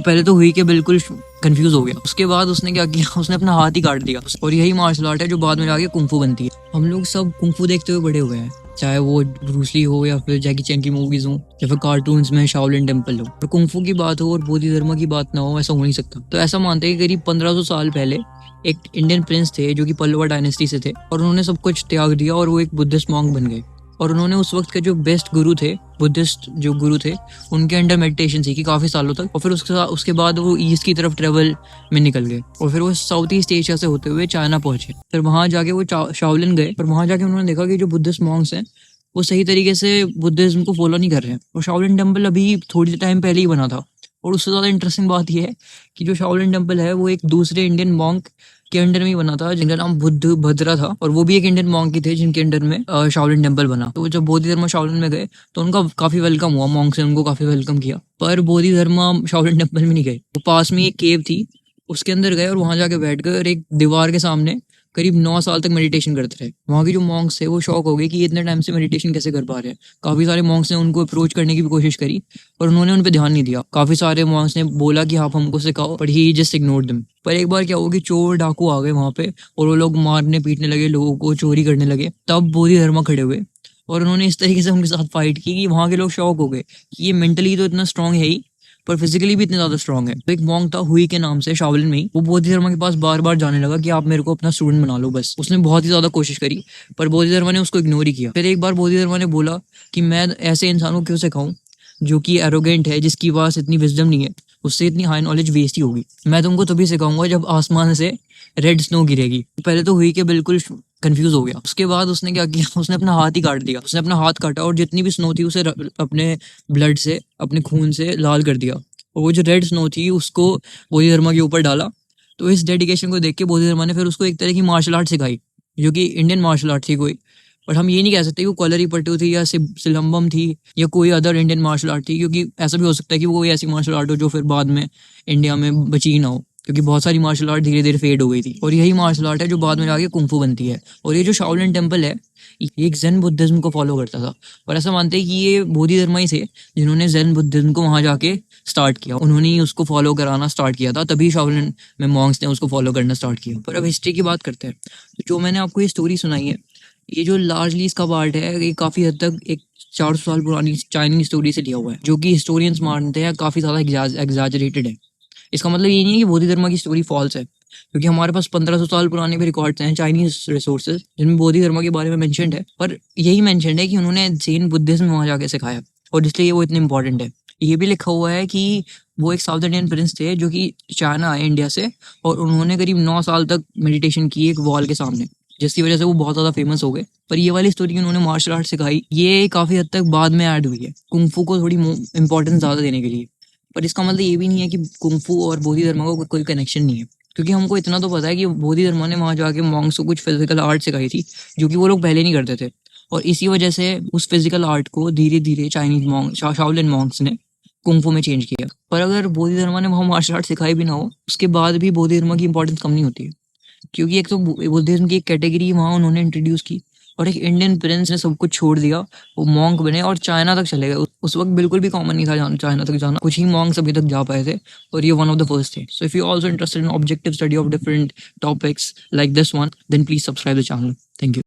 पहले तो हुई कि बिल्कुल कंफ्यूज हो गया। उसके बाद उसने क्या किया, उसने अपना हाथ ही काट दिया। और यही मार्शल आर्ट है जो बाद में जाके कुंफू बनती है। हम लोग सब कुंफू देखते हुए बड़े हुए हैं, चाहे वो ब्रूस ली हो या फिर जैकी चैन की मूवीज हो या फिर कार्टून्स में शाओलिन टेम्पल हो। और कुंफू की बात हो और बोधि धर्म की बात ना हो, ऐसा हो नहीं सकता। तो ऐसा मानते हैं कि करीब 1500 साल पहले एक इंडियन प्रिंस थे जो कि पल्लवा डायनेस्टी से थे, और उन्होंने सब कुछ त्याग दिया और वो एक बुद्धिस्ट मॉन्क बन गए। और उन्होंने उस वक्त के जो बेस्ट गुरु थे, बुद्धिस्ट जो गुरु थे, उनके अंडर मेडिटेशन सीखी काफ़ी सालों तक। और फिर उसके बाद वो ईस्ट की तरफ ट्रेवल में निकल गए और फिर वो साउथ ईस्ट एशिया से होते हुए चाइना पहुंचे। फिर वहां जाके वो शाओलिन गए, और वहां जाके उन्होंने देखा कि जो बुद्धिस्ट मॉन्क्स हैं वो सही तरीके से बुद्धिज्म को फॉलो नहीं कर रहे हैं। और शाओलिन टेम्पल अभी थोड़ी टाइम पहले ही बना था। और उससे ज़्यादा इंटरेस्टिंग बात यह है कि जो शाओलिन टेम्पल है वो एक दूसरे इंडियन मॉन्क के अंडर में ही बना था जिनका नाम बुद्ध भद्रा था, और वो भी एक इंडियन मॉन्क ही थे जिनके अंडर में शाओलिन टेम्पल बना। तो जब बोधि धर्मा शाओलिन में गए तो उनका काफी वेलकम हुआ, मॉन्क्स ने उनको काफी वेलकम किया। पर बोधि धर्मा शाओलिन टेम्पल में नहीं गए, वो पास में एक केव थी उसके अंदर गए और वहां जाके बैठ गए और एक दीवार के सामने करीब 9 साल तक मेडिटेशन करते रहे। वहाँ के जो मॉन्क्स थे वो शॉक हो गए कि ये इतने टाइम से मेडिटेशन कैसे कर पा रहे हैं। काफी सारे मॉन्क्स ने उनको अप्रोच करने की भी कोशिश करी और उन्होंने उन पर ध्यान नहीं दिया। काफी सारे मॉन्क्स ने बोला कि आप हमको सिखाओ, पर ही जस्ट इग्नोर्ड देम। पर एक बार क्या हुआ कि चोर डाकू आ गए वहां पे और वो लोग मारने पीटने लगे, लोगों को चोरी करने लगे। तब बोधि धर्मा खड़े हुए और उन्होंने इस तरीके से उनके साथ फाइट की कि वहां के लोग शॉक हो गए कि ये मेंटली तो इतना स्ट्रांग है ही, पर फिजिकली भी इतने ज्यादा स्ट्रांग है। तो एक मॉन्क था हुई के नाम से शाओलिन में ही, वो बोधि धर्मा के पास बार बार जाने लगा कि आप मेरे को अपना स्टूडेंट बना लो बस। उसने बहुत ही ज्यादा कोशिश करी पर बोधि धर्मा ने उसको इग्नोर ही किया। फिर एक बार बोधि धर्मा ने बोला कि मैं ऐसे इंसान को क्यों सिखाऊं जो कि एरोगेंट है, जिसकी पास इतनी विजडम नहीं है, उससे इतनी हाई नॉलेज वेस्ट ही होगी। मैं तुमको तभी सिखाऊंगा जब आसमान से रेड स्नो गिरेगी। पहले तो हुई कि बिल्कुल कंफ्यूज हो गया। उसके बाद उसने क्या किया, उसने अपना हाथ ही काट दिया। उसने अपना हाथ काटा और जितनी भी स्नो थी उसे अपने ब्लड से, अपने खून से लाल कर दिया। और वो जो रेड स्नो थी उसको बोधि धर्मा के ऊपर डाला। तो इस डेडिकेशन को देख के बोधि धर्मा ने फिर उसको एक तरह की मार्शल आर्ट सिखाई जो कि इंडियन मार्शल आर्ट थी कोई। बट हम ये नहीं कह सकते कि वो कलरी पट्टू थी या सिलम्बम थी या कोई अदर इंडियन मार्शल आर्ट थी, क्योंकि ऐसा भी हो सकता है कि वो कोई ऐसी मार्शल आर्ट हो जो फिर बाद में इंडिया में बची ना हो, क्योंकि बहुत सारी मार्शल आर्ट धीरे धीरे फेड हो गई थी। और यही मार्शल आर्ट है जो बाद में जाके कुंफू बनती है। और ये जो शाओलिन टेम्पल है ये एक जैन बुद्धिज्म को फॉलो करता था, और ऐसा मानते हैं कि ये बोधि धर्मा ही थे जिन्होंने जैन बुद्धिज्म को वहां जाके स्टार्ट किया। उन्होंने ही उसको फॉलो कराना स्टार्ट किया था, तभी शाओलिन में मॉन्क्स ने उसको फॉलो करना स्टार्ट किया। पर अब हिस्ट्री की बात करते हैं। तो जो मैंने आपको ये स्टोरी सुनाई है, ये जो लार्जली इसका पार्ट है, ये काफी हद तक एक 400 साल पुरानी चाइनीज स्टोरी से लिया हुआ है, जो कि हिस्टोरियंस मानते हैं काफी ज्यादा एग्जैजरेटेड है। इसका मतलब ये नहीं है कि बोधि धर्मा की स्टोरी फॉल्स है, क्योंकि हमारे पास 1500 साल पुराने भी रिकॉर्ड्स हैं चाइनीज रिसोर्सेज जिनमें बोधि धर्मा के बारे में मेंशन्ड है। पर यही मेंशन्ड है कि उन्होंने जैन बुद्धिज्म वहां जाके सिखाया, और इसलिए वो इतने इंपॉर्टेंट है। ये भी लिखा हुआ है कि वो एक साउथ इंडियन प्रिंस थे जो कि चाइना आए इंडिया से, और उन्होंने करीब 9 साल तक मेडिटेशन की एक वॉल के सामने, जिसकी वजह से वो बहुत ज्यादा फेमस हो गए। पर ये वाली स्टोरी उन्होंने मार्शल आर्ट सिखाई, ये काफी हद तक बाद में ऐड हुई है कुंफू को थोड़ी इंपॉर्टेंस ज्यादा देने के लिए। पर इसका मतलब ये भी नहीं है कि कुंफू और बोधि धर्मा को कोई कनेक्शन नहीं है, क्योंकि हमको इतना तो पता है कि बोधि धर्मा ने वहां जाके मॉन्क्स को कुछ फिजिकल आर्ट सिखाई थी जो कि वो लोग पहले नहीं करते थे। और इसी वजह से उस फिजिकल आर्ट को धीरे धीरे चाइनीज मॉन्क शाओलिन मॉन्क्स ने कुंफू में चेंज किया। पर अगर बोधि धर्मा ने वहां मार्शल आर्ट सिखाई भी ना हो, उसके बाद भी बोधि धर्मा की इंपॉर्टेंस कम नहीं होती है, क्योंकि एक तो बुद्धिज्म की एक कैटेगरी वहां उन्होंने इंट्रोड्यूस की, और एक इंडियन प्रिंस ने सब कुछ छोड़ दिया, वो मॉन्क बने और चाइना तक चले गए। उस वक्त बिल्कुल भी कॉमन नहीं था चाइना तक जाना, कुछ ही मॉन्क्स अभी तक जा पाए थे, और ये वन ऑफ द फर्स्ट थे। So if you also interested in objective study of different topics like this one, then please subscribe the channel. Thank you.